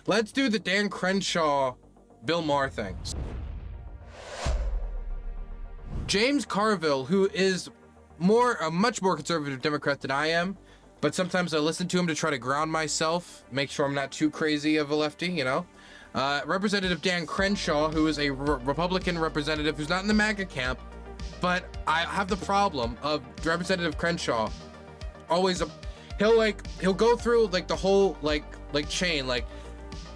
Let's do the Dan Crenshaw, Bill Maher thing. James Carville, who is a much more conservative Democrat than I am, but sometimes I listen to him to try to ground myself, make sure I'm not too crazy of a lefty, you know. Representative Dan Crenshaw, who is a Republican representative who's not in the MAGA camp, but I have the problem of Representative Crenshaw always he'll go through like the whole like chain, like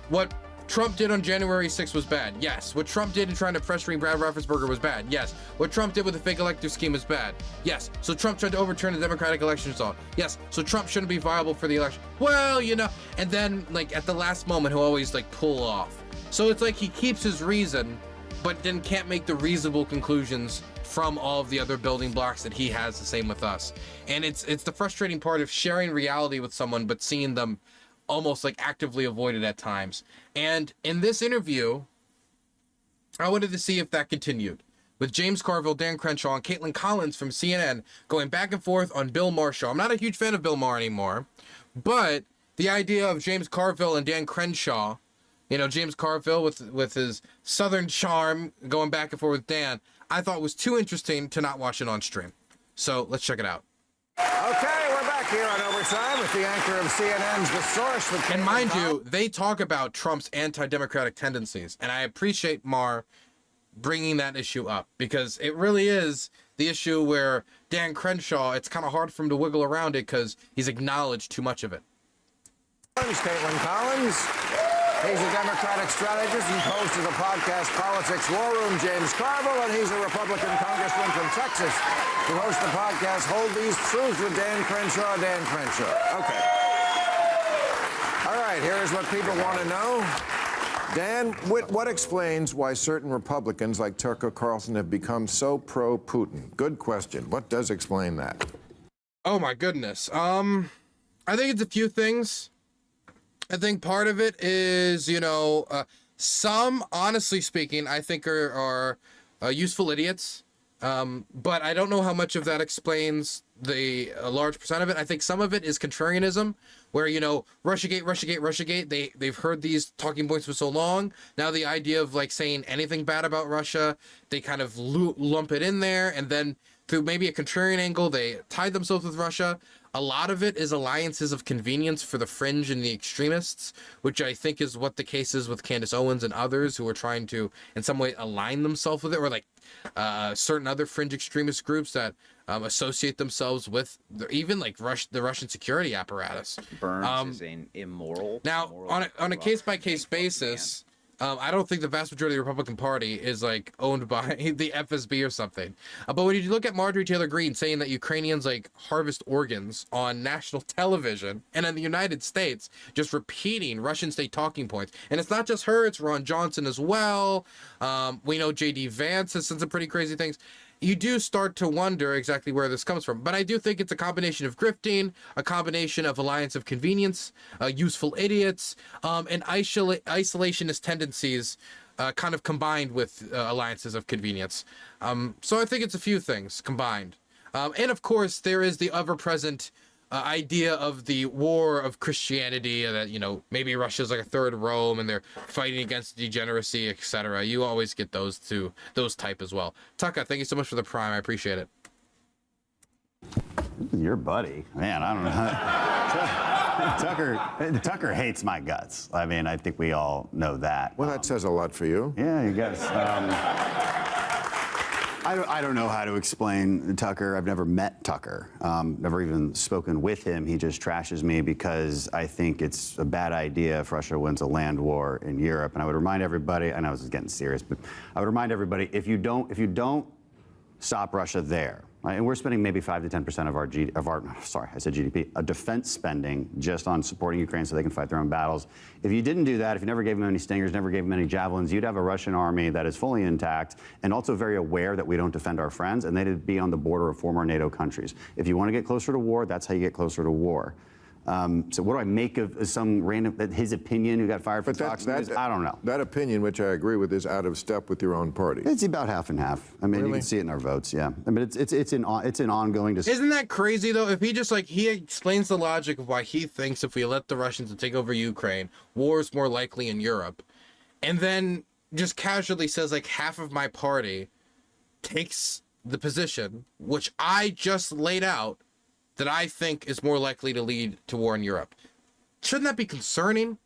what Trump did on January 6th was bad. Yes. What Trump did in trying to frustrate Brad Raffensperger was bad. Yes. What Trump did with the fake elector scheme is bad. Yes. So Trump tried to overturn the Democratic election result. Yes. So Trump shouldn't be viable for the election. Well, you know, and then like at the last moment, he'll always like pull off. So it's like he keeps his reason, but then can't make the reasonable conclusions from all of the other building blocks that he has. The same with us. And it's the frustrating part of sharing reality with someone, but seeing them almost like actively avoided at times. And in this interview, I wanted to see if that continued with James Carville, Dan Crenshaw, and Caitlin Collins from CNN going back and forth on Bill Maher show. I'm not a huge fan of Bill Maher anymore, but the idea of James Carville and Dan Crenshaw, you know, James Carville with his Southern charm going back and forth with Dan, I thought was too interesting to not watch it on stream. So let's check it out. Okay, we're back here on Overtime with the anchor of CNN's The Source. With and mind you, they talk about Trump's anti-democratic tendencies, and I appreciate Maher bringing that issue up because it really is the issue where Dan Crenshaw, it's kind of hard for him to wiggle around it because he's acknowledged too much of it. Caitlin Collins. He's a Democratic strategist and host of the podcast Politics War Room, James Carville, and he's a Republican congressman from Texas who hosts the podcast Hold These Truths with Dan Crenshaw. Okay. All right, here's what people want to know. Dan, what explains why certain Republicans like Tucker Carlson have become so pro-Putin? Good question. What does explain that? Oh, my goodness. I think it's a few things. I think part of it is, you know, some, honestly speaking, I think are useful idiots. But I don't know how much of that explains a large percent of it. I think some of it is contrarianism, where, you know, Russiagate. They've heard these talking points for so long. Now the idea of like saying anything bad about Russia, they kind of lump it in there, and then through maybe a contrarian angle, they tied themselves with Russia. A lot of it is alliances of convenience for the fringe and the extremists, which I think is what the case is with Candace Owens and others who are trying to, in some way, align themselves with it, or like certain other fringe extremist groups that associate themselves with even like the Russian security apparatus. Burns is an immoral. Now, on a case-by-case basis, I don't think the vast majority of the Republican Party is like owned by the FSB or something. But when you look at Marjorie Taylor Greene saying that Ukrainians like harvest organs on national television, and in the United States just repeating Russian state talking points, and it's not just her, it's Ron Johnson as well. We know J.D. Vance has said some pretty crazy things. You do start to wonder exactly where this comes from. But I do think it's a combination of grifting, a combination of alliance of convenience, useful idiots, and isolationist tendencies kind of combined with alliances of convenience. So I think it's a few things combined. And of course, there is the ever-present idea of the war of Christianity, that, you know, maybe Russia's like a third Rome and they're fighting against degeneracy, etc. You always get those type as well. Tucker, thank you so much for the Prime. I appreciate it. Your buddy, man. I don't know. Tucker hates my guts. I mean, I think we all know that. Well, that says a lot for you. Yeah, you guys. I don't know how to explain Tucker. I've never met Tucker, never even spoken with him. He just trashes me because I think it's a bad idea if Russia wins a land war in Europe. And I would remind everybody, I know this is getting serious, but I would remind everybody, if you don't stop Russia there, right, and we're spending maybe 5 to 10% of our GDP, defense spending just on supporting Ukraine so they can fight their own battles. If you didn't do that, if you never gave them any Stingers, never gave them any Javelins, you'd have a Russian army that is fully intact and also very aware that we don't defend our friends, and they'd be on the border of former NATO countries. If you want to get closer to war, that's how you get closer to war. So what do I make of some random, his opinion who got fired from Fox News? I don't know. That opinion, which I agree with, is out of step with your own party. It's about half and half. I mean, you can see it in our votes, yeah. I mean, it's an ongoing discussion. Isn't that crazy, though? If he just, like, he explains the logic of why he thinks if we let the Russians take over Ukraine, war is more likely in Europe, and then just casually says, like, half of my party takes the position, which I just laid out, that I think is more likely to lead to war in Europe. Shouldn't that be concerning?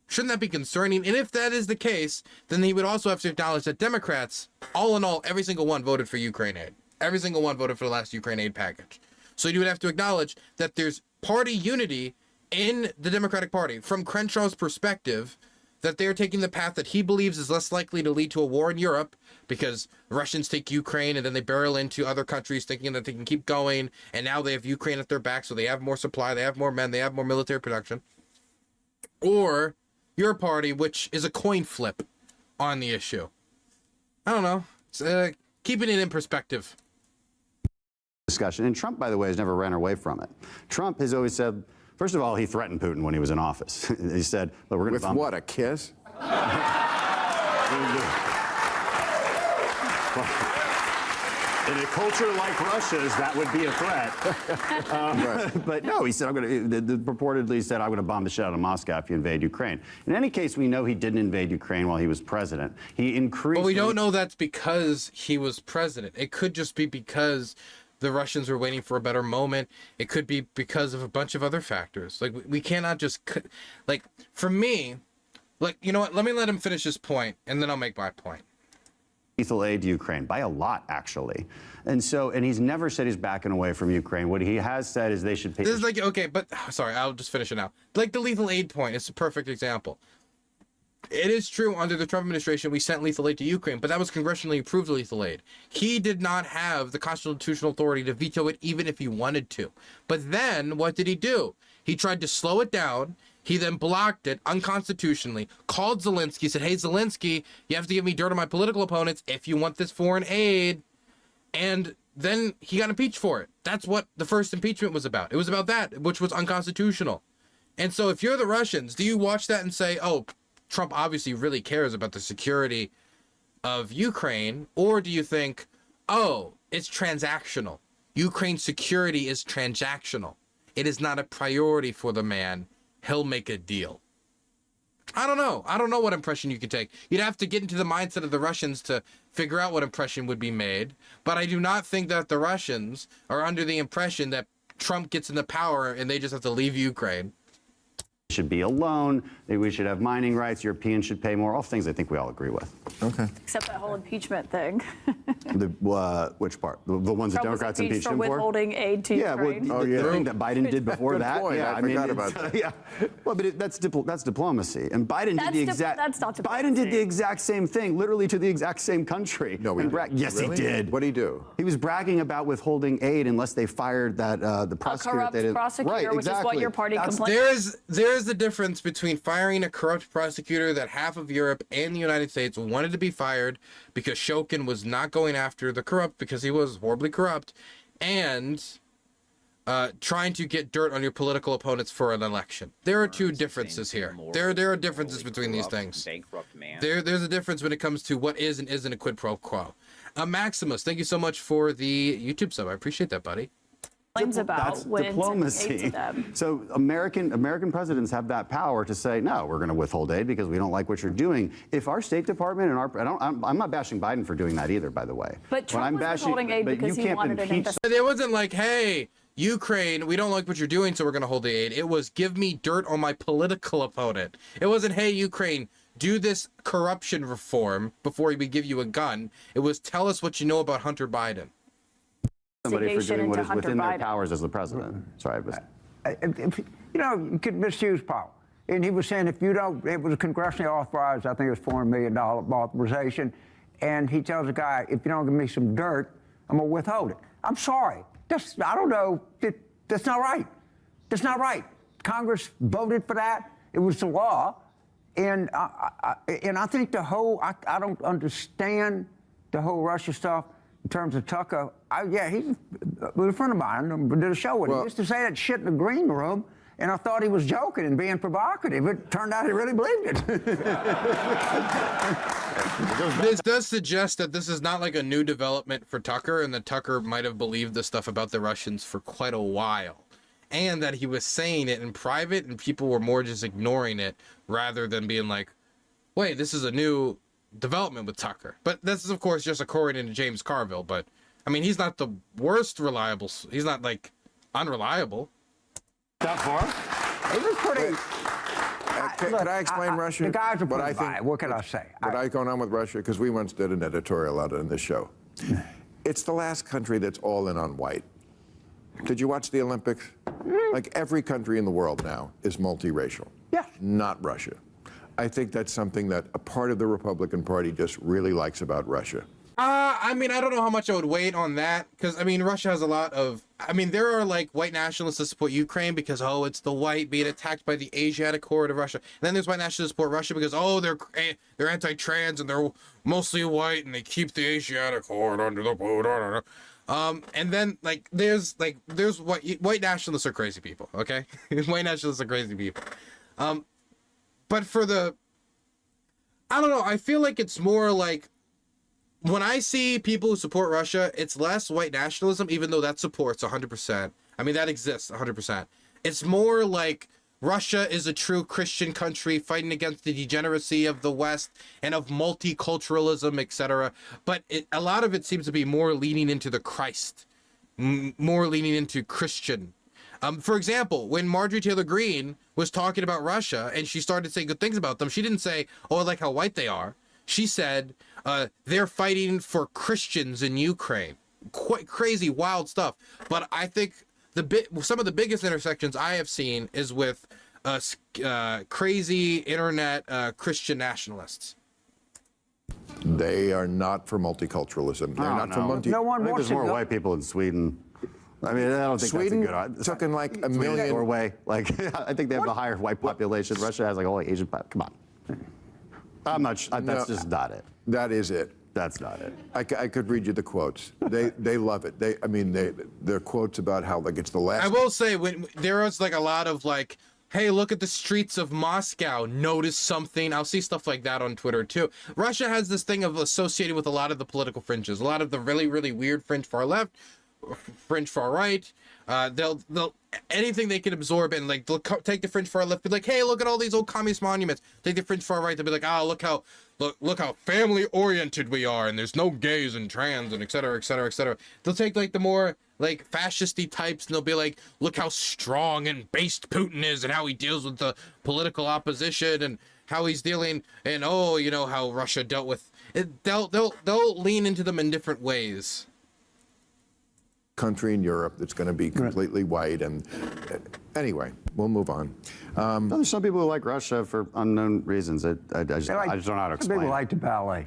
Shouldn't that be concerning? And if that is the case, then he would also have to acknowledge that Democrats, all in all, every single one voted for Ukraine aid. Every single one voted for the last Ukraine aid package. So you would have to acknowledge that there's party unity in the Democratic Party. From Crenshaw's perspective, that they're taking the path that he believes is less likely to lead to a war in Europe, because the Russians take Ukraine and then they barrel into other countries thinking that they can keep going, and now they have Ukraine at their back, so they have more supply, they have more men, they have more military production. Or your party, which is a coin flip on the issue. I don't know. It's, keeping it in perspective. Discussion. And Trump, by the way, has never ran away from it. Trump has always said, first of all, he threatened Putin when he was in office. He said, "Look, we're going to With what, a kiss? In a culture like Russia's, that would be a threat." Right. But no, he said, purportedly said, "I'm going to bomb the shit out of Moscow if you invade Ukraine." In any case, we know he didn't invade Ukraine while he was president. He increased. But we don't know that's because he was president. It could just be because the Russians were waiting for a better moment. It could be because of a bunch of other factors. Like, we cannot just, like, for me, like, you know what? Let me let him finish his point, and then I'll make my point. Lethal aid to Ukraine by a lot, actually. And he's never said he's backing away from Ukraine. What he has said is they should pay. This is like, okay, but sorry, I'll just finish it now. Like the lethal aid point, it's a perfect example. It is true, under the Trump administration, we sent lethal aid to Ukraine, but that was congressionally approved lethal aid. He did not have the constitutional authority to veto it, even if he wanted to. But then, what did he do? He tried to slow it down. He then blocked it unconstitutionally, called Zelensky, said, "Hey, Zelensky, you have to give me dirt on my political opponents if you want this foreign aid." And then he got impeached for it. That's what the first impeachment was about. It was about that, which was unconstitutional. And so if you're the Russians, do you watch that and say, oh, Trump obviously really cares about the security of Ukraine? Or do you think, oh, it's transactional? Ukraine's security is transactional. It is not a priority for the man. He'll make a deal. I don't know. I don't know what impression you could take. You'd have to get into the mindset of the Russians to figure out what impression would be made. But I do not think that the Russians are under the impression that Trump gets into power and they just have to leave Ukraine. Should be alone. We should have mining rights. Europeans should pay more. All things I think we all agree with. Okay. Except that whole impeachment thing. Which part? The ones that Democrats impeached him for? Withholding aid to Ukraine. Well, the thing that Biden did before Good that. point. Yeah, I forgot about that. Yeah. Well, but that's diplomacy. And Biden did the exact. That's not diplomacy. Biden did the exact same thing, literally to the exact same country. No, he didn't. Yes, Really? he did. What did he do? He was bragging about withholding aid unless they fired that the prosecutor. A corrupt prosecutor, right, which is what your party complained. There's the difference between firing a corrupt prosecutor that half of Europe and the United States wanted to be fired because Shokin was not going after the corrupt because he was horribly corrupt, and trying to get dirt on your political opponents for an election. There are two differences here. There are differences between these things. There's a difference when it comes to what is and isn't a quid pro quo. Maximus, thank you so much for the YouTube sub. I appreciate that, buddy. That's diplomacy. So American presidents have that power to say, no, we're going to withhold aid because we don't like what you're doing. If our State Department and I'm not bashing Biden for doing that either, by the way. But Trump was withholding aid because he wanted an investment. It wasn't like, hey, Ukraine, we don't like what you're doing, so we're going to hold the aid. It was, give me dirt on my political opponent. It wasn't, hey, Ukraine, do this corruption reform before we give you a gun. It was, tell us what you know about Hunter Biden. Somebody for doing what is within their powers as the president. Sorry, you could misuse power. And he was saying if you don't, it was congressionally authorized, I think it was $400 million authorization. And he tells the guy, if you don't give me some dirt, I'm going to withhold it. I'm sorry. I don't know. That's not right. That's not right. Congress voted for that. It was the law. And I think the whole, I don't understand the whole Russia stuff. In terms of Tucker, he was a friend of mine. Did a show with him. He used to say that shit in the green room, And I thought he was joking and being provocative. It turned out he really believed it. This does suggest that this is not like a new development for Tucker, and that Tucker might have believed the stuff about the Russians for quite a while, and that he was saying it in private and people were more just ignoring it rather than being like, wait, this is a new development with Tucker. But this is, of course, just according to James Carville. But I mean, he's not the worst reliable. He's not like unreliable. That far? It was pretty. Could I explain Russia? The guys are What I pretty think- by. What can I say? What I going on with Russia, because we once did an editorial out on this show. It's the last country that's all in on white. Did you watch the Olympics? Like every country in the world now is multiracial. Yeah. Not Russia. I think that's something that a part of the Republican Party just really likes about Russia. I mean, I don't know how much I would weight on that, because, I mean, Russia has a lot of, I mean, there are, like, white nationalists that support Ukraine because, oh, it's the white being attacked by the Asiatic horde of Russia. And then there's white nationalists that support Russia because, oh, they're anti-trans and they're mostly white and they keep the Asiatic horde under the boot. And then, like, there's white nationalists are crazy people, okay? White nationalists are crazy people. But for the, I don't know, I feel like it's more like, when I see people who support Russia, it's less white nationalism, even though that supports 100%. I mean, that exists 100%. It's more like Russia is a true Christian country fighting against the degeneracy of the West and of multiculturalism, etc. But a lot of it seems to be more leaning into the Christ, more leaning into Christian. For example, when Marjorie Taylor Greene was talking about Russia and she started saying good things about them, she didn't say, oh, I like how white they are. She said, they're fighting for Christians in Ukraine. Quite crazy, wild stuff. But I think some of the biggest intersections I have seen is with crazy internet Christian nationalists. They are not for multiculturalism. They're not for multi. No one I think wants there's more to. white people in Sweden. I mean, I don't think Sweden that's a good. took in like a Sweden, million. Norway, like I think they have a higher white population. Russia has like all Asian. Come on, I'm not. That's just not it. That is it. That's not it. I could read you the quotes. They love it. They're quotes about how like it's the last. I will say, when there was like a lot of like, hey, look at the streets of Moscow, notice something. I'll see stuff like that on Twitter too. Russia has this thing of associated with a lot of the political fringes, a lot of the really, really weird fringe far left, fringe far right. They'll anything they can absorb, and like they'll take the fringe far left, be like, hey, look at all these old communist monuments. Take the fringe far right, they'll be like, oh, look how family oriented we are, and there's no gays and trans and et cetera, et cetera, et cetera. They'll take like the more like fascisty types, and they'll be like, look how strong and based Putin is, and how he deals with the political opposition, and how he's dealing, and oh, you know how Russia dealt with it. They'll lean into them in different ways. Country in Europe that's going to be completely white. And anyway, we'll move on. There's some people who like Russia for unknown reasons. I just don't know how to explain. People like the ballet.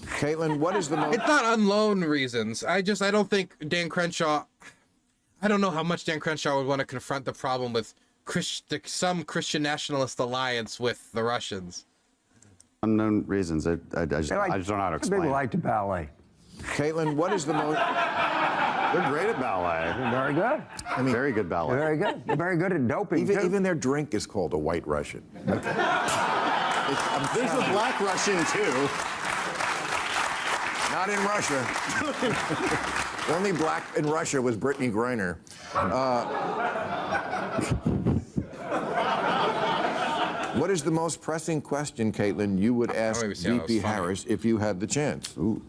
Caitlin, what is the most? It's not unknown reasons. I don't think Dan Crenshaw. I don't know how much Dan Crenshaw would want to confront the problem with some Christian nationalist alliance with the Russians. Unknown reasons. I just don't know how to explain. People like the ballet. Caitlin, what is the most? They're great at ballet. They're very good. I mean, very good ballet. They're very good. They're very good at doping. Even their drink is called a White Russian. There's a Black Russian too. Not in Russia. Only black in Russia was Brittany Griner. What is the most pressing question, Caitlin, you would ask VP Harris if you had the chance? Ooh.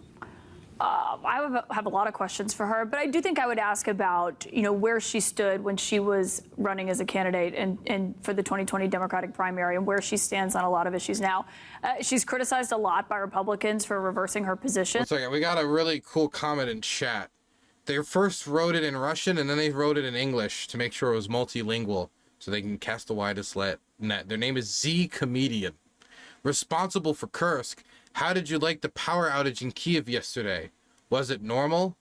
I have a lot of questions for her, but I do think I would ask about, where she stood when she was running as a candidate and for the 2020 Democratic primary, and where she stands on a lot of issues now. She's criticized a lot by Republicans for reversing her position. 1 second, we got a really cool comment in chat. They first wrote it in Russian, and then they wrote it in English to make sure it was multilingual, so they can cast the widest net. Their name is Z Comedian. Responsible for Kursk. How did you like the power outage in Kiev yesterday? Was it normal?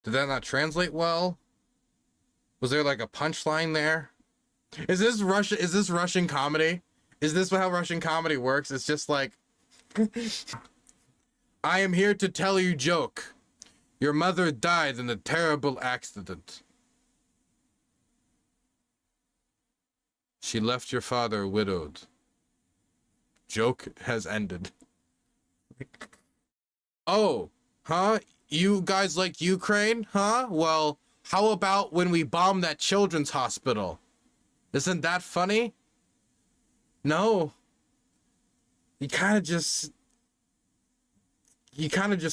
Did that not translate well? Was there like a punchline there? Is this Russian comedy? Is this how Russian comedy works? It's just like, I am here to tell you joke. Your mother died in a terrible accident. She left your father widowed. Joke has ended. Oh, huh? You guys like Ukraine, huh? Well, how about when we bomb that children's hospital? Isn't that funny? No. You kind of just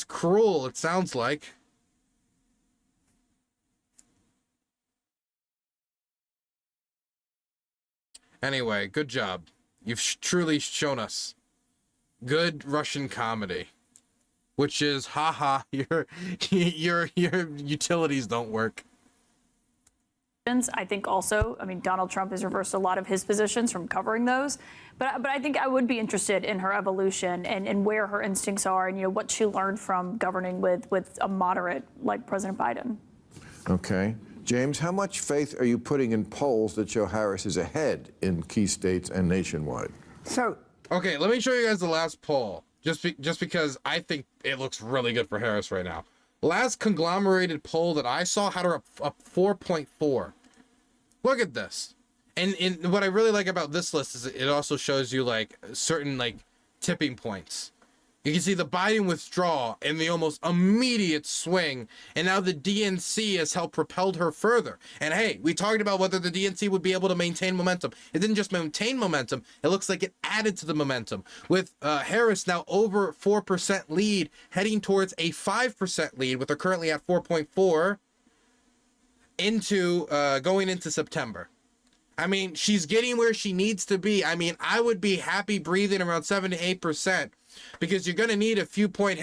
cruel, it sounds like. Anyway, good job. You've truly shown us good Russian comedy, which is, haha, your utilities don't work. I think also, I mean, Donald Trump has reversed a lot of his positions from covering those. But I think I would be interested in her evolution and where her instincts are and, you know, what she learned from governing with a moderate like President Biden. Okay. James, how much faith are you putting in polls that show Harris is ahead in key states and nationwide? So, okay, let me show you guys the last poll, just because I think it looks really good for Harris right now. Last conglomerated poll that I saw had her up 4.4. Look at this. And what I really like about this list is it also shows you like certain like tipping points. You can see the Biden withdrawal and the almost immediate swing, and now the DNC has helped propel her further. And hey, we talked about whether the DNC would be able to maintain momentum. It didn't just maintain momentum, it looks like it added to the momentum, with Harris now over 4% lead, heading towards a 5% lead, with her currently at 4.4 into going into September. I mean, she's getting where she needs to be. I mean, I would be happy breathing around 7 to 8%, because you're going to need a few points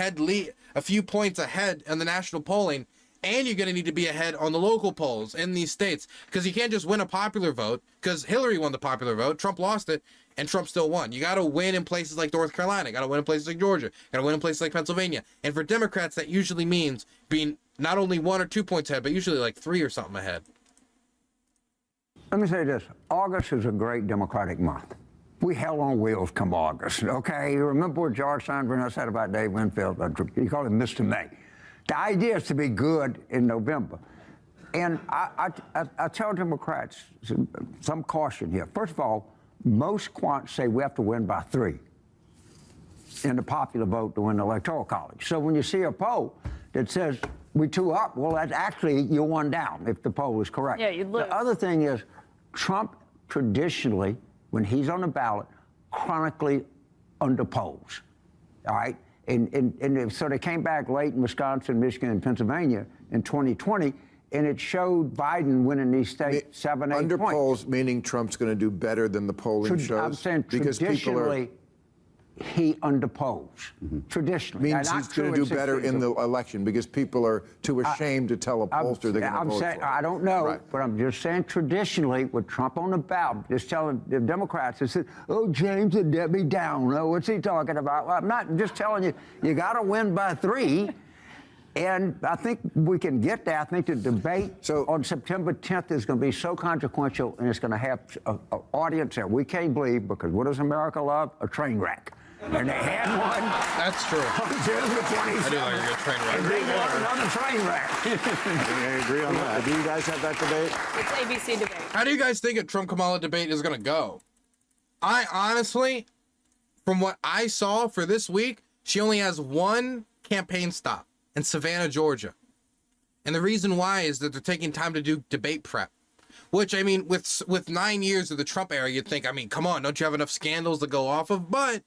ahead in the national polling, and you're going to need to be ahead on the local polls in these states, because you can't just win a popular vote, because Hillary won the popular vote, Trump lost it, and Trump still won. You got to win in places like North Carolina, got to win in places like Georgia, got to win in places like Pennsylvania. And for Democrats, that usually means being not only 1 or 2 points ahead, but usually like 3 or something ahead. let me say this. August is a great Democratic month. We hell on wheels come August, okay? You remember what George Sandberg said about Dave Winfield? He called him Mr. May. The idea is to be good in November. And I tell Democrats some caution here. First of all, most quants say we have to win by 3 in the popular vote to win the Electoral College. So when you see a poll that says we 2 up, well, that's actually you're 1 down if the poll is correct. Yeah, you'd lose. The other thing is Trump traditionally, when he's on the ballot, chronically underpolls, all right? And so they came back late in Wisconsin, Michigan, and Pennsylvania in 2020, and it showed Biden winning these states 7, 8 points. Underpolls meaning Trump's going to do better than the polling shows? I'm saying because traditionally, he underpolls. Traditionally. Means he's going to do better in the election because people are too ashamed to tell a pollster they're going to vote for. I don't know, Right. but I'm just saying traditionally, with Trump on the ballot, just telling the Democrats, they said, oh, James and Debbie down. Oh, what's he talking about? Well, I'm not just telling you, you got to win by 3. And I think we can get there. I think the debate on September 10th is going to be so consequential, and it's going to have an audience that we can't believe, because what does America love? A train wreck. And they had one. That's true. On September 27th. I do like a good train wreck. And they want another train wreck. I agree on that. Do you guys have that debate? It's ABC debate. How do you guys think a Trump-Kamala debate is going to go? I honestly, from what I saw for this week, she only has 1 campaign stop in Savannah, Georgia. And the reason why is that they're taking time to do debate prep. Which, I mean, with 9 years of the Trump era, you'd think, I mean, come on, don't you have enough scandals to go off of? But,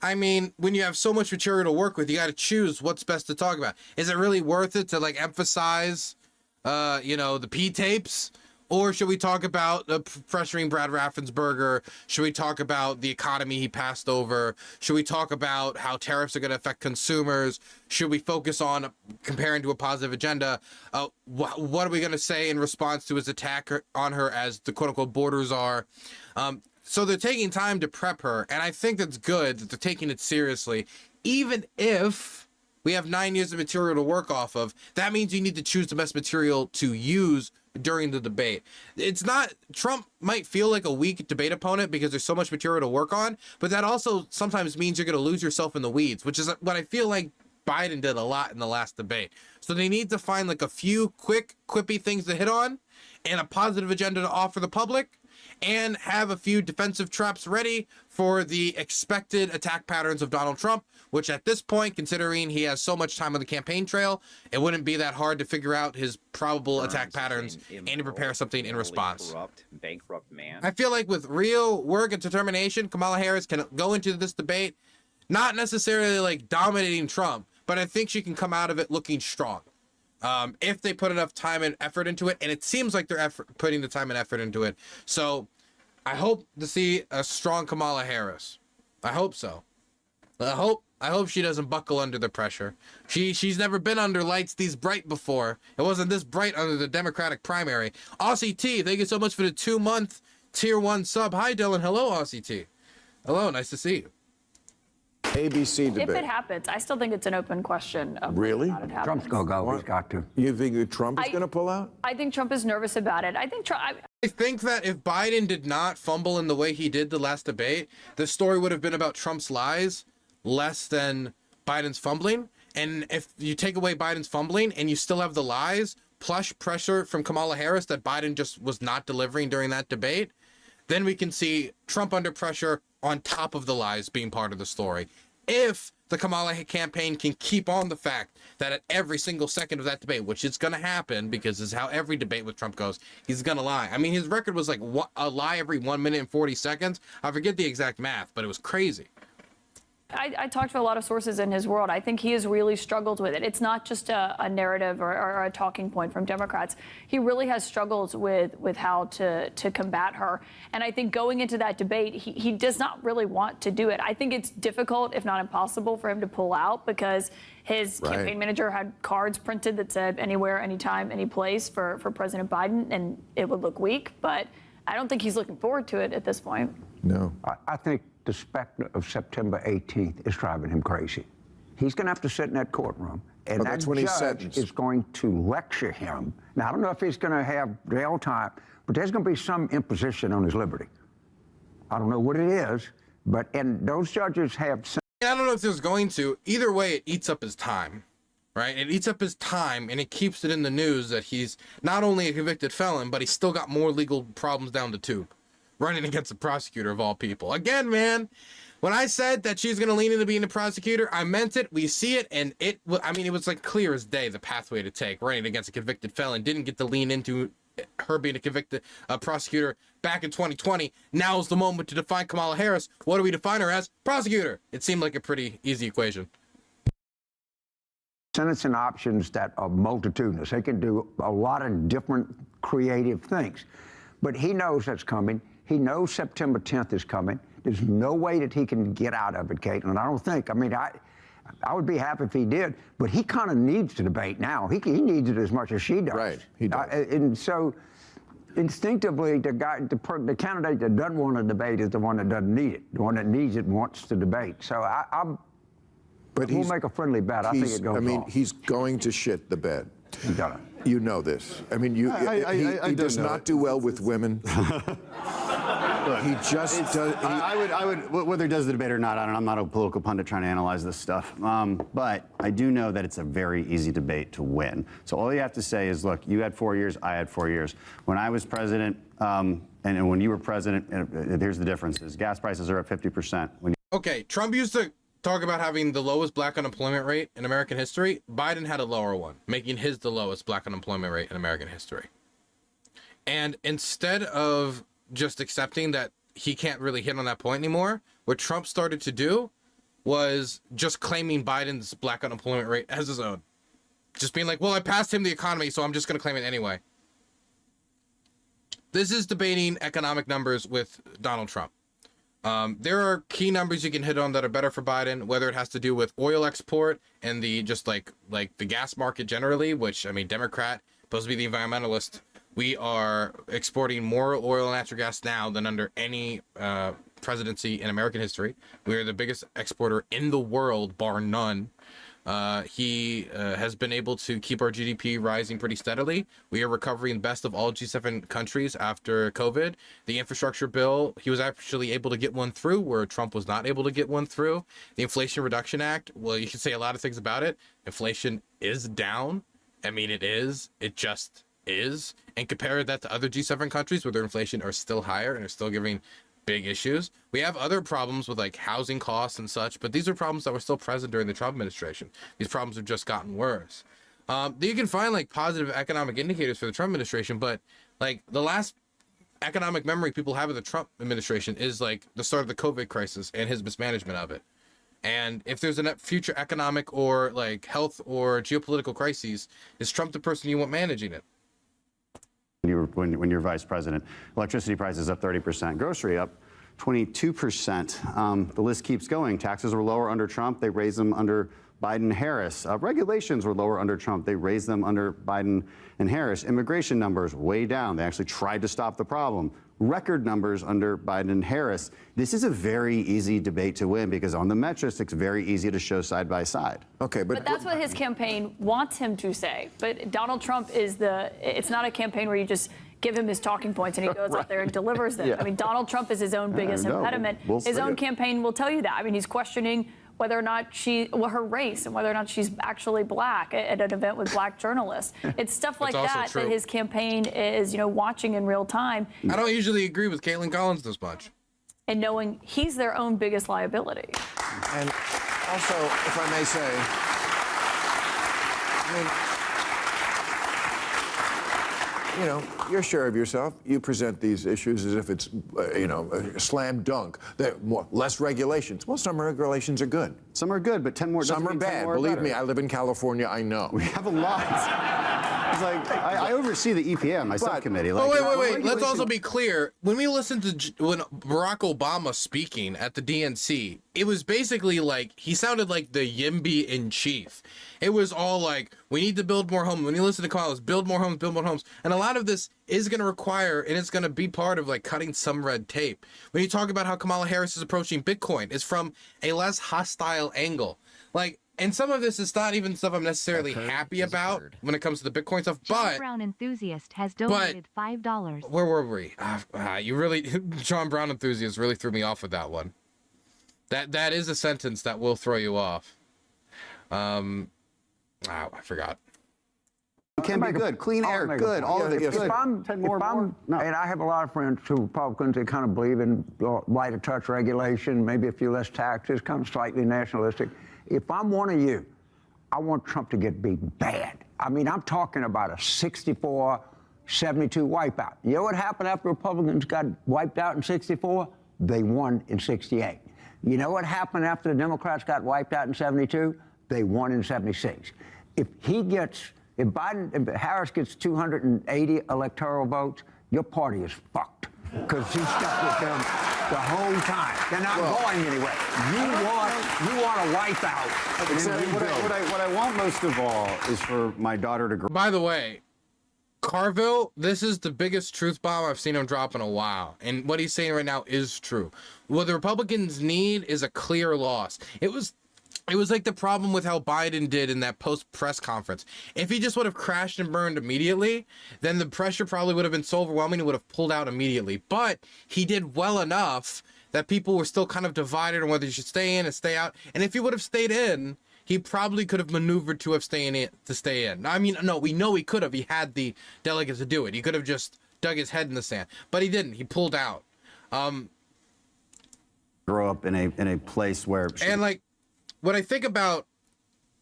I mean, when you have so much material to work with, you got to choose what's best to talk about. Is it really worth it to, like, emphasize, the P-tapes? Or should we talk about pressuring Brad Raffensperger? Should we talk about the economy he passed over? Should we talk about how tariffs are going to affect consumers? Should we focus on comparing to a positive agenda? What are we going to say in response to his attack on her as the quote-unquote borders are? So they're taking time to prep her, and I think that's good that they're taking it seriously. Even if we have 9 years of material to work off of, that means you need to choose the best material to use during the debate. It's not, Trump might feel like a weak debate opponent because there's so much material to work on, but that also sometimes means you're going to lose yourself in the weeds, which is what I feel like Biden did a lot in the last debate. So they need to find like a few quick, quippy things to hit on and a positive agenda to offer the public, and have a few defensive traps ready for the expected attack patterns of Donald Trump, which at this point, considering he has so much time on the campaign trail, it wouldn't be that hard to figure out his probable attack patterns and to prepare something in response. Corrupt, bankrupt man. I feel like with real work and determination, Kamala Harris can go into this debate, not necessarily like dominating Trump, but I think she can come out of it looking strong. If they put enough time and effort into it, and it seems like they're putting the time and effort into it. So I hope to see a strong Kamala Harris. I hope so. I hope she doesn't buckle under the pressure. She's never been under lights these bright before. It wasn't this bright under the Democratic primary. Aussie T, thank you so much for the 2-month tier 1 sub. Hi Dylan. Hello Aussie T. Hello, nice to see you. ABC debate. If it happens, I still think it's an open question of Really? whether or not it happens. Trump's going to go. He's got to. You think that Trump is going to pull out? I think Trump is nervous about it. I think Trump. I think that if Biden did not fumble in the way he did the last debate, the story would have been about Trump's lies less than Biden's fumbling. And if you take away Biden's fumbling and you still have the lies, plus pressure from Kamala Harris that Biden just was not delivering during that debate, then we can see Trump under pressure on top of the lies being part of the story. If the Kamala campaign can keep on the fact that at every single second of that debate, which is going to happen because this is how every debate with Trump goes, he's going to lie. I mean, his record was like a lie every 1 minute and 40 seconds. I forget the exact math, but it was crazy. I talked to a lot of sources in his world. I think he has really struggled with it. It's not just a narrative or a talking point from Democrats. He really has struggled with how to combat her. And I think going into that debate, he does not really want to do it. I think it's difficult, if not impossible, for him to pull out because his campaign manager had cards printed that said anywhere, anytime, any place for President Biden, and it would look weak. But I don't think he's looking forward to it at this point. No. I think the specter of September 18th is driving him crazy. He's going to have to sit in that courtroom, and that that's when he's judge sentenced. is going to lecture him. Now, I don't know if he's going to have jail time, but there's going to be some imposition on his liberty. I don't know what it is, and those judges have... I don't know if there's going to. Either way, it eats up his time, right? It eats up his time, and it keeps it in the news that he's not only a convicted felon, but he's still got more legal problems down the tube, running against a prosecutor of all people. Again, man, when I said that she's going to lean into being a prosecutor, I meant it. We see it, and it was like clear as day, the pathway to take, running against a convicted felon. Didn't get to lean into her being a convicted prosecutor back in 2020. Now's the moment to define Kamala Harris. What do we define her as? Prosecutor. It seemed like a pretty easy equation. sentencing options that are multitudinous. They can do a lot of different creative things. But he knows that's coming. He knows September 10th is coming. There's no way that he can get out of it, Caitlin. I don't think. I mean, I would be happy if he did, but he kind of needs to debate now. He needs it as much as she does. Right, he does. And so instinctively, the candidate that doesn't want to debate is the one that doesn't need it. The one that needs it wants to debate. So we'll make a friendly bet. I think it goes off. He's going to shit the bed. He does. You know this. I mean, he does not do well with women. He just does. I would, whether he does the debate or not, I don't know. I'm not a political pundit trying to analyze this stuff. But I do know that it's a very easy debate to win. So all you have to say is, look, you had 4 years, I had 4 years. When I was president, and when you were president, here's the differences. Gas prices are up 50%. Okay, Trump used to talk about having the lowest black unemployment rate in American history. Biden had a lower one, making his the lowest black unemployment rate in American history. And instead of just accepting that he can't really hit on that point anymore, what Trump started to do was just claiming Biden's black unemployment rate as his own. Just being like, well, I passed him the economy, so I'm just going to claim it anyway. This is debating economic numbers with Donald Trump. There are key numbers you can hit on that are better for Biden, whether it has to do with oil export and the just like the gas market generally, which, I mean, Democrat, supposed to be the environmentalist. We are exporting more oil and natural gas now than under any presidency in American history. We are the biggest exporter in the world, bar none. He has been able to keep our GDP rising pretty steadily. We are recovering best of all G7 countries after COVID. The infrastructure bill, he was actually able to get one through where Trump was not able to get one through. The Inflation Reduction Act, well, you can say a lot of things about it. Inflation is down. I mean, it is. It just is. And compare that to other G7 countries where their inflation are still higher and are still giving big issues. We have other problems with like housing costs and such, but these are problems that were still present during the Trump administration. These problems have just gotten worse. You can find like positive economic indicators for the Trump administration, but like the last economic memory people have of the Trump administration is like the start of the COVID crisis and his mismanagement of it. And if there's a future economic or like health or geopolitical crises, is Trump the person you want managing it? When you're vice president, electricity prices up 30%, grocery up 22%. The list keeps going. Taxes were lower under Trump. They raised them under Biden and Harris. Regulations were lower under Trump. They raised them under Biden and Harris. Immigration numbers way down. They actually tried to stop the problem. Record numbers under Biden and Harris. This is a very easy debate to win because on the metrics, it's very easy to show side by side. Okay, but that's what his campaign wants him to say. But Donald Trump it's not a campaign where you just give him his talking points and he goes out there and delivers them. Yeah. I mean, Donald Trump is his own biggest impediment. His own campaign will tell you that. I mean, he's questioning whether or not her race and whether or not she's actually black at an event with black journalists. It's stuff like that his campaign is, watching in real time. I don't usually agree with Caitlin Collins this much. And knowing he's their own biggest liability. And also, if I may say, you're sure of yourself. You present these issues as if it's, a slam dunk. Less regulations. Well, some regulations are good. Some are good, but 10 more. Some are bad. Believe me, I live in California. I know. We have a lot. It's like I oversee the EPA on my subcommittee. Like, wait. Let's also be clear. When we listened to when Barack Obama speaking at the DNC, it was basically like he sounded like the Yimby in chief. It was all like, we need to build more homes. When you listen to Collins, build more homes. And a lot of this is going to require, and it's going to be part of like cutting some red tape. When you talk about how Kamala Harris is approaching Bitcoin, it's from a less hostile angle. Like, and some of this is not even stuff I'm necessarily happy about when it comes to the Bitcoin stuff, but John Brown Enthusiast has donated $5. Where were we? You really, John Brown Enthusiast really threw me off with that one. That is a sentence that will throw you off. I forgot. It can be good. Clean air, good. All of it good. And I have a lot of friends who are Republicans that kind of believe in lighter touch regulation, maybe a few less taxes, kind of slightly nationalistic. If I'm one of you, I want Trump to get beat bad. I mean, I'm talking about a 64-72 wipeout. You know what happened after Republicans got wiped out in 64? They won in 68. You know what happened after the Democrats got wiped out in 72? They won in 76. If Harris gets 280 electoral votes, your party is fucked. Because he's stuck with them the whole time. They're not going anywhere. You want to wipe out. What I want most of all is for my daughter to grow. By the way, Carville, this is the biggest truth bomb I've seen him drop in a while. And what he's saying right now is true. What the Republicans need is a clear loss. It was like the problem with how Biden did in that post-press conference. If he just would have crashed and burned immediately, then the pressure probably would have been so overwhelming it would have pulled out immediately. But he did well enough that people were still kind of divided on whether he should stay in and stay out. And if he would have stayed in, he probably could have maneuvered to stay in. I mean, no, we know he could have. He had the delegates to do it. He could have just dug his head in the sand. But he didn't. He pulled out. Grow up in a place where... When I think about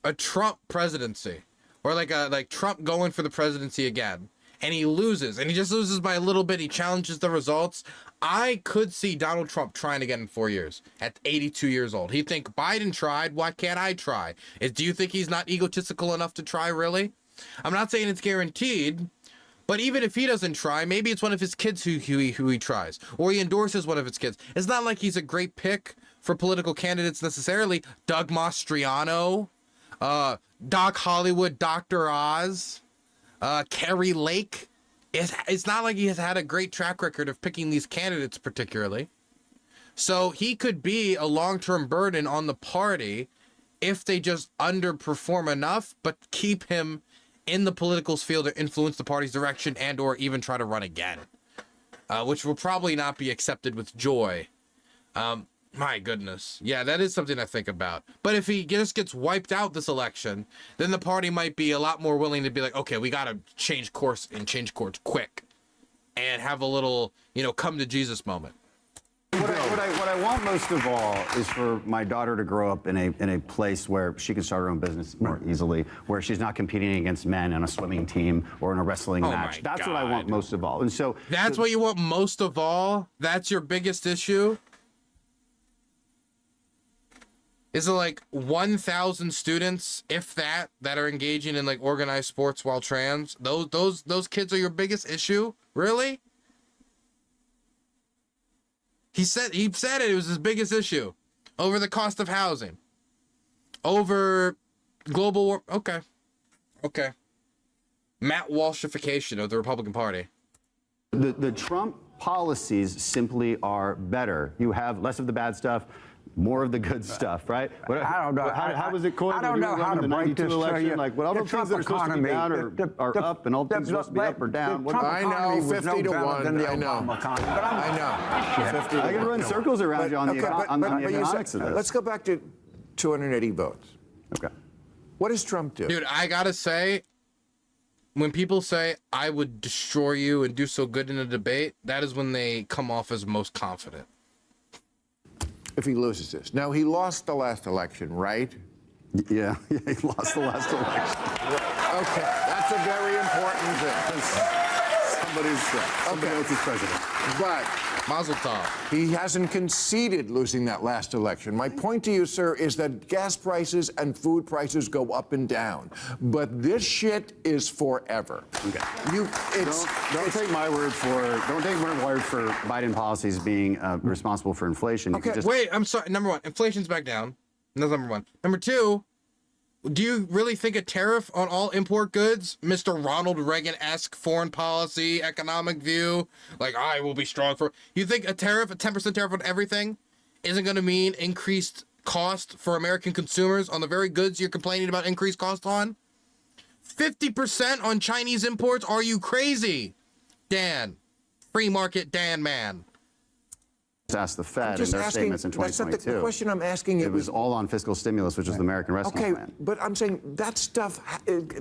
a Trump presidency, or like Trump going for the presidency again, and he loses, and he just loses by a little bit, he challenges the results, I could see Donald Trump trying again in 4 years at 82 years old. He'd think, Biden tried, why can't I try? Do you think he's not egotistical enough to try, really? I'm not saying it's guaranteed, but even if he doesn't try, maybe it's one of his kids who he tries, or he endorses one of his kids. It's not like he's a great pick for political candidates necessarily. Doug Mastriano, Doc Hollywood, Dr. Oz, Kerry Lake. It's not like he has had a great track record of picking these candidates particularly. So he could be a long-term burden on the party if they just underperform enough, but keep him in the political field to influence the party's direction and or even try to run again, which will probably not be accepted with joy. My goodness. Yeah, that is something I think about. But if he just gets wiped out this election, then the party might be a lot more willing to be like, okay, we got to change course quick and have a little, come to Jesus moment. What I want most of all is for my daughter to grow up in a place where she can start her own business more easily, where she's not competing against men on a swimming team or in a wrestling match. That's what I want most of all. And so that's what you want most of all? That's your biggest issue? Is it like 1,000 students, if that are engaging in like organized sports while trans? Those kids are your biggest issue? Really? He said it was his biggest issue. Over the cost of housing. Over global war. Okay. Matt Walshification of the Republican Party. The Trump policies simply are better. You have less of the bad stuff, more of the good stuff, right? I don't know. How was it coined? I don't know how to break this to you. Like, what all the things that are supposed to be down are up, and all the things that are supposed to be up or down. I know, 50 to 1. I know. I can run circles around you on the economics of this. Let's go back to 280 votes. Okay. What does Trump do? Dude, I gotta say, when people say I would destroy you and do so good in a debate, that is when they come off as most confident. If he loses this. Now, he lost the last election, right? Yeah, he lost the last election. Okay, that's a very important thing. Somebody else is president. But Mazel tov. he hasn't conceded losing that last election. My point to you, sir, is that gas prices and food prices go up and down. But this shit is forever. Okay. Don't take my word for Biden policies being responsible for inflation. Okay, wait, I'm sorry. Number one, inflation's back down. That's number one. Number two, do you really think a tariff on all import goods, Mr. Ronald Reagan-esque foreign policy, economic view, like I will be strong for, you think a tariff, a 10% tariff on everything isn't going to mean increased cost for American consumers on the very goods you're complaining about increased cost on? 50% on Chinese imports? Are you crazy? Dan. Free market Dan man. Asked the Fed in their statements in 2022. That's not the question I'm asking you. It was all on fiscal stimulus, which is the American Rescue Plan. But I'm saying that stuff,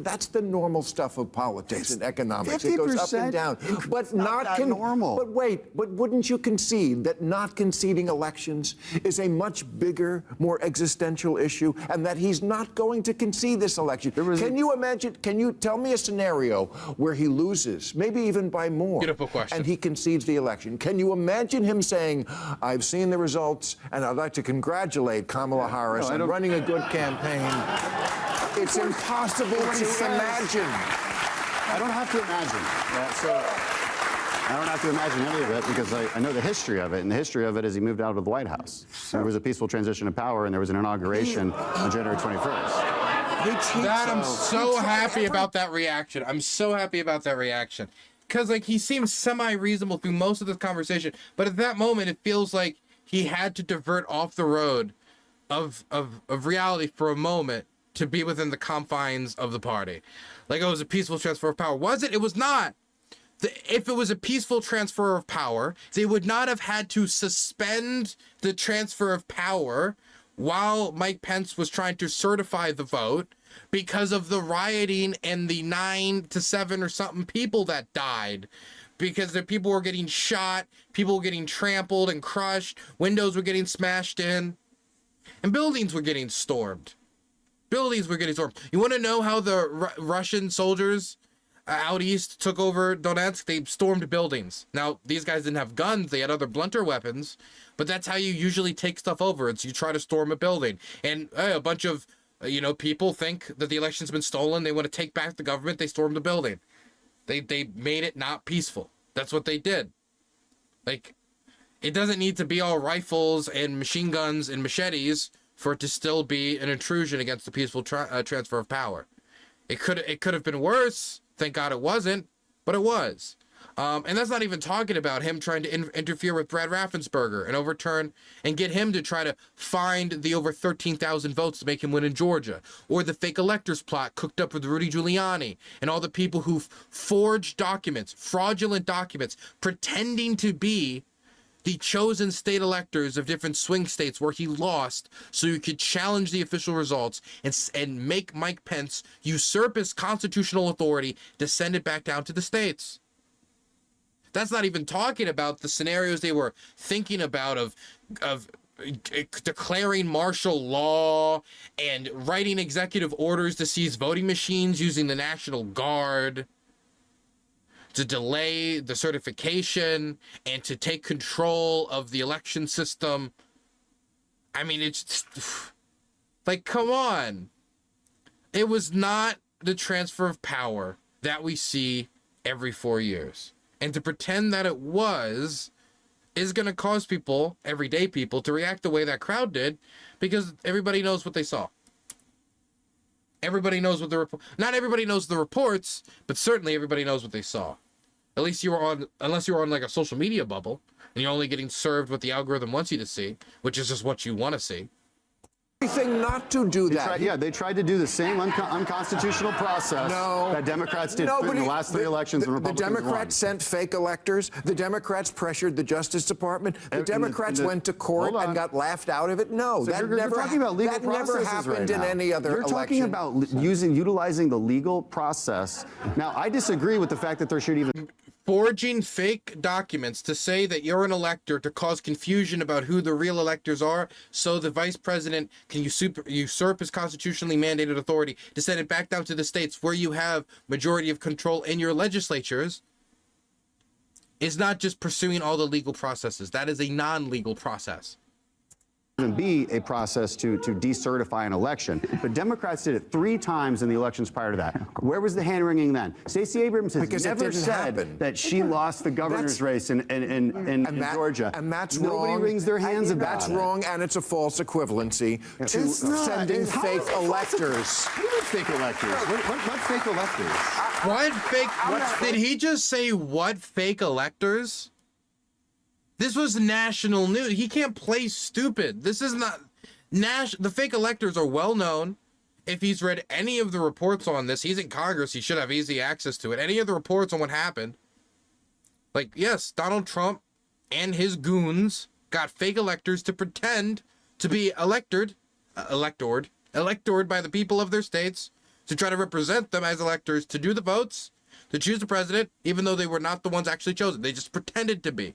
that's the normal stuff of politics and economics. It goes up and down. But not normal. But wait, but wouldn't you concede that not conceding elections is a much bigger, more existential issue, and that he's not going to concede this election? Can you imagine, can you tell me a scenario where he loses, maybe even by more, beautiful question, and he concedes the election? Can you imagine him saying, I've seen the results, and I'd like to congratulate Kamala Harris on running a good campaign? It's impossible to imagine. I don't have to imagine. I don't have to imagine any of it because I know the history of it, and the history of it is he moved out of the White House. There was a peaceful transition of power, and there was an inauguration on January 21st. I'm so happy about that reaction. I'm so happy about that reaction. Because, like, he seems semi-reasonable through most of this conversation, but at that moment, it feels like he had to divert off the road of reality for a moment to be within the confines of the party. Like, it was a peaceful transfer of power. Was it? It was not. If it was a peaceful transfer of power, they would not have had to suspend the transfer of power while Mike Pence was trying to certify the vote, because of the rioting and the 9 to 7 or something people that died, because the people were getting shot, people were getting trampled and crushed, windows were getting smashed in, and buildings were getting stormed. You want to know how the Russian soldiers out east took over Donetsk? They stormed buildings. Now, these guys didn't have guns, they had other blunter weapons, but that's how you usually take stuff over. It's you try to storm a building, and a bunch of people think that the election's been stolen. They want to take back the government. They stormed the building. They made it not peaceful. That's what they did. Like, it doesn't need to be all rifles and machine guns and machetes for it to still be an intrusion against the peaceful transfer of power. It could have been worse. Thank God it wasn't, but it was. And that's not even talking about him trying to interfere with Brad Raffensperger and overturn and get him to try to find the over 13,000 votes to make him win in Georgia, or the fake electors plot cooked up with Rudy Giuliani and all the people who forged documents, fraudulent documents, pretending to be the chosen state electors of different swing states where he lost, so you could challenge the official results and make Mike Pence usurp his constitutional authority to send it back down to the states. That's not even talking about the scenarios they were thinking about of declaring martial law and writing executive orders to seize voting machines using the National Guard, to delay the certification and to take control of the election system. I mean, it's just, like, come on. It was not the transfer of power that we see every 4 years. And to pretend that it was is going to cause people, everyday people, to react the way that crowd did, because everybody knows what they saw. Everybody knows what not everybody knows the reports, but certainly everybody knows what they saw. At least unless you were on like a social media bubble and you're only getting served what the algorithm wants you to see, which is just what you want to see. Everything not to do that. They tried to do the same unconstitutional process that Democrats did in the last three elections. And Republicans the Democrats sent fake electors. The Democrats pressured the Justice Department. The Democrats went to court and got laughed out of it. No, so that you're talking about legal that never happened in any other election. You're talking about utilizing the legal process. Now, I disagree with the fact that there should even... Forging fake documents to say that you're an elector to cause confusion about who the real electors are, so the vice president can usurp his constitutionally mandated authority to send it back down to the states where you have majority of control in your legislatures, is not just pursuing all the legal processes. That is a non-legal process. Be a process to decertify an election, but Democrats did it 3 times in the elections prior to that. Where was the hand wringing then? Stacey Abrams has never said that she lost the governor's race in Georgia. And that's Nobody wrong. Nobody rings their hands about That's it. wrong, and it's a false equivalency to sending fake electors. What fake electors? What fake electors? What fake? Did he just say what fake electors? This was national news. He can't play stupid. This is not the fake electors are well known. If he's read any of the reports on this, he's in Congress. He should have easy access to it. Any of the reports on what happened. Like, yes, Donald Trump and his goons got fake electors to pretend to be electored by the people of their states to try to represent them as electors, to do the votes, to choose the president, even though they were not the ones actually chosen. They just pretended to be.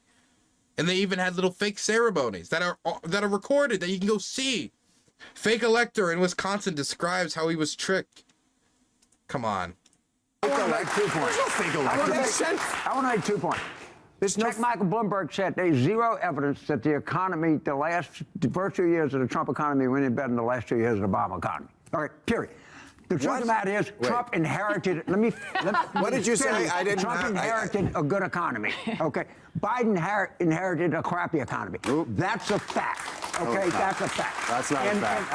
And they even had little fake ceremonies that are recorded that you can go see. Fake elector in Wisconsin describes how he was tricked. Come on. I want to make 2 points. I want to make 2 points. Check Michael Bloomberg said there's zero evidence that the economy, the first 2 years of the Trump economy went any better than the last 2 years of the Obama economy. All right, period. The truth of the matter is, Trump inherited. What did you say? Trump inherited a good economy. Okay, Biden inherited a crappy economy. Oop. That's a fact. Okay, that's a fact. That's not a fact.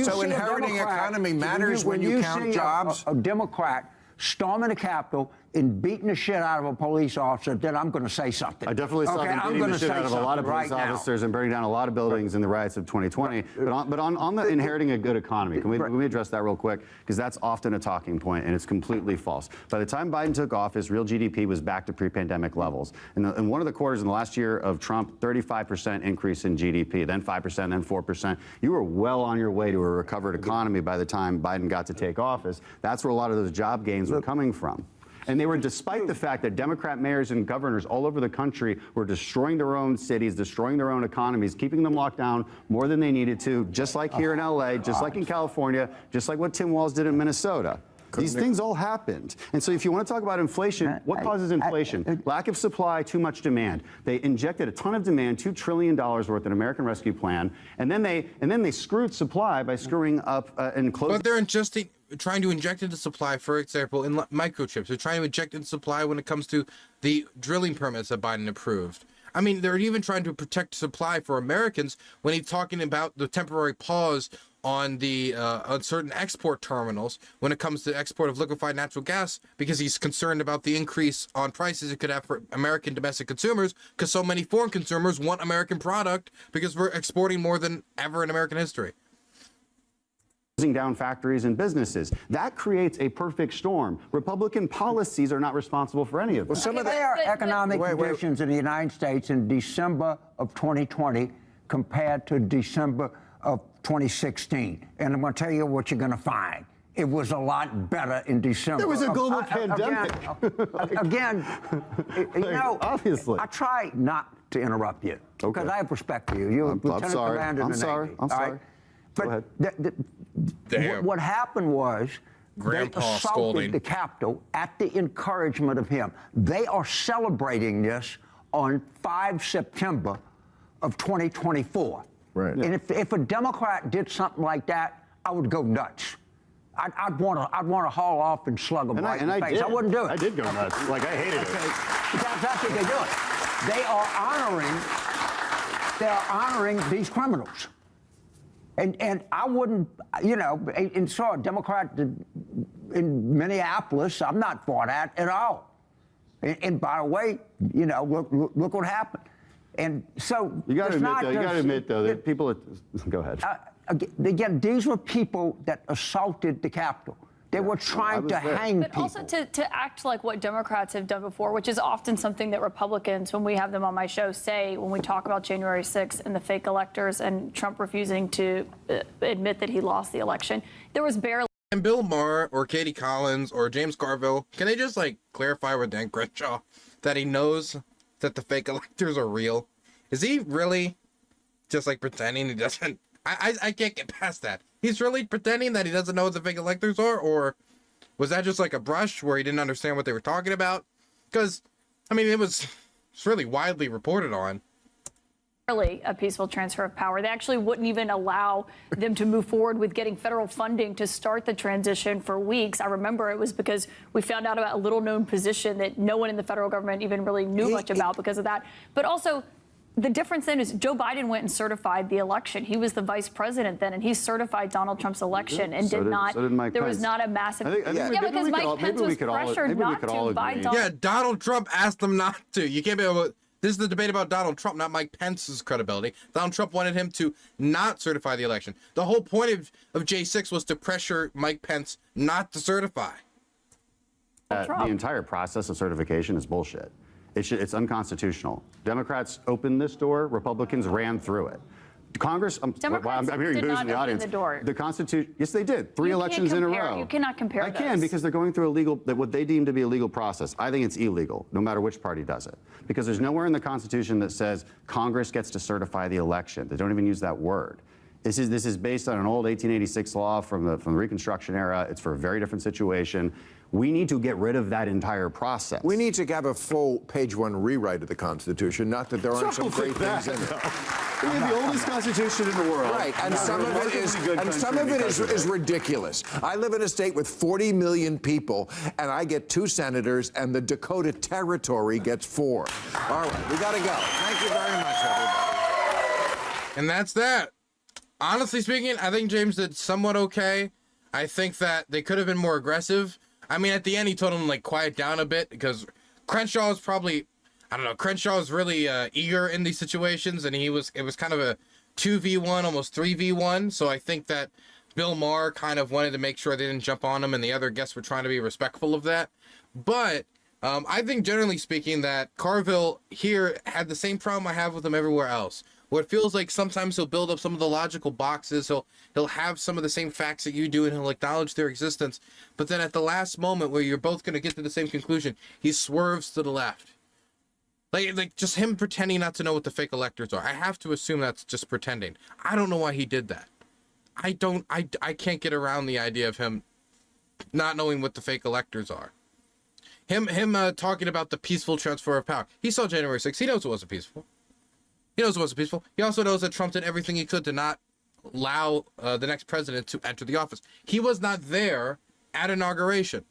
So inheriting economy matters when you count jobs? A Democrat storming the Capitol and beating the shit out of a police officer, then I'm going to say something. I definitely saw them beating the shit out of a lot of police officers and burning down a lot of buildings in the riots of 2020. But on the inheriting a good economy, can we address that real quick? Because that's often a talking point, and it's completely false. By the time Biden took office, real GDP was back to pre-pandemic levels. In one of the quarters in the last year of Trump, 35% increase in GDP, then 5%, then 4%. You were well on your way to a recovered economy by the time Biden got to take office. That's where a lot of those job gains were coming from. And they were despite the fact that Democrat mayors and governors all over the country were destroying their own cities, destroying their own economies, keeping them locked down more than they needed to, just like here in LA, just like in California, just like what Tim Walz did in Minnesota. These things all happened. And so if you want to talk about inflation, what causes inflation? Lack of supply, too much demand. They injected a ton of demand, $2 trillion worth in American Rescue Plan, and then they screwed supply by screwing up and closing. But they're trying to inject into supply, for example, in microchips. They're trying to inject into supply when it comes to the drilling permits that Biden approved. I mean, they're even trying to protect supply for Americans when he's talking about the temporary pause on the on certain export terminals when it comes to export of liquefied natural gas, because he's concerned about the increase on prices it could have for American domestic consumers, because so many foreign consumers want American product because we're exporting more than ever in American history. Closing down factories and businesses. That creates a perfect storm. Republican policies are not responsible for any of that. Well, some of there are economic conditions in the United States in December of 2020 compared to December of 2016. And I'm going to tell you what you're going to find. It was a lot better in December. There was a global pandemic. Again, you know, obviously. I try not to interrupt you because I have respect for you. You're Lieutenant Commander in the Navy. I'm sorry. But what happened was Grandpa they assaulted scolding the Capitol at the encouragement of him. They are celebrating this on 5 September of 2024. Right. And if a Democrat did something like that, I would go nuts. I'd want to haul off and slug them right in the face. I wouldn't do it. I did go nuts. Like, I hated it. That's what they're doing. They are honoring these criminals. And I wouldn't, you know, and saw a Democrat in Minneapolis, I'm not for that at all. And by the way, you know, look what happened. And so you got to admit, though, that people. Go ahead. Again, these were people that assaulted the Capitol. They were trying to hang people. But also to act like what Democrats have done before, which is often something that Republicans, when we have them on my show, say when we talk about January 6th and the fake electors and Trump refusing to admit that he lost the election. There was barely. And Bill Maher or Katie Collins or James Carville, can they just like clarify with Dan Crenshaw that he knows that the fake electors are real? Is he really just like pretending he doesn't? I can't get past that. He's really pretending that he doesn't know what the fake electors are, or was that just like a brush where he didn't understand what they were talking about? Because, I mean, it's really widely reported on. Really a peaceful transfer of power. They actually wouldn't even allow them to move forward with getting federal funding to start the transition for weeks. I remember it was because we found out about a little known position that no one in the federal government even really knew much about because of that. But also, the difference then is Joe Biden went and certified the election. He was the vice president then, and he certified Donald Trump's election and so did Mike there Pence. was not a massive. Because Mike Pence was pressured not to by Donald. Yeah, Donald Trump asked them not to. You can't be able to. This is the debate about Donald Trump, not Mike Pence's credibility. Donald Trump wanted him to not certify the election. The whole point of J6 was to pressure Mike Pence not to certify. The entire process of certification is bullshit. It's unconstitutional. Democrats opened this door. Republicans ran through it. Congress, I'm hearing booze in the audience. The Constitution, yes, they did. 3 elections in a row. You cannot compare I can, because they're going through what they deem to be a legal process. I think it's illegal, no matter which party does it. Because there's nowhere in the Constitution that says Congress gets to certify the election. They don't even use that word. This is based on an old 1886 law from the Reconstruction era. It's for a very different situation. We need to get rid of that entire process. We need to have a full page 1 rewrite of the Constitution, not that there aren't some great things in it. We have the oldest Constitution in the world. Right, and some of it is ridiculous. I live in a state with 40 million people, and I get 2 senators, and the Dakota Territory gets 4. All right, we got to go. Thank you very much, everybody. And that's that. Honestly speaking, I think James did somewhat okay. I think that they could have been more aggressive. I mean, at the end, he told him, like, quiet down a bit, because Crenshaw is probably, I don't know, Crenshaw is really eager in these situations, and it was kind of a 2v1, almost 3v1, so I think that Bill Maher kind of wanted to make sure they didn't jump on him, and the other guests were trying to be respectful of that. But I think, generally speaking, that Carville here had the same problem I have with him everywhere else, where it feels like sometimes he'll build up some of the logical boxes, he'll have some of the same facts that you do, and he'll acknowledge their existence, but then at the last moment where you're both going to get to the same conclusion, he swerves to the left. Like just him pretending not to know what the fake electors are. I have to assume that's just pretending. I don't know why he did that. I can't get around the idea of him not knowing what the fake electors are. Him talking about the peaceful transfer of power. He saw January 6th. He knows it wasn't peaceful. He knows it wasn't peaceful. He also knows that Trump did everything he could to not allow the next president to enter the office. He was not there at inauguration,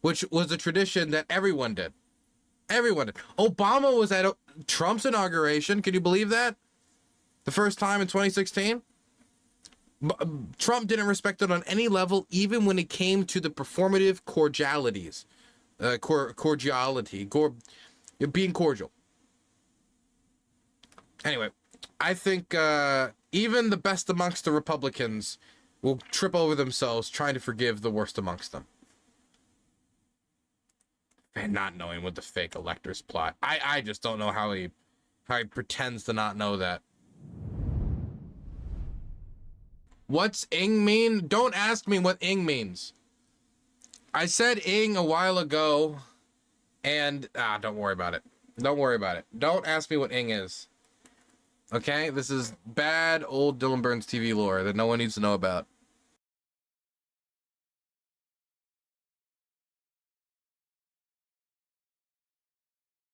which was a tradition that everyone did. Everyone did. Obama was at Trump's inauguration. Can you believe that? The first time in 2016. Trump didn't respect it on any level, even when it came to the performative cordialities, being cordial. Anyway, I think even the best amongst the Republicans will trip over themselves trying to forgive the worst amongst them. And not knowing what the fake electors plot. I just don't know how he pretends to not know that. What's ing mean? Don't ask me what ing means. I said ing a while ago, and don't worry about it. Don't worry about it. Don't ask me what ing is. Okay? This is bad old Dylan Burns TV lore that no one needs to know about.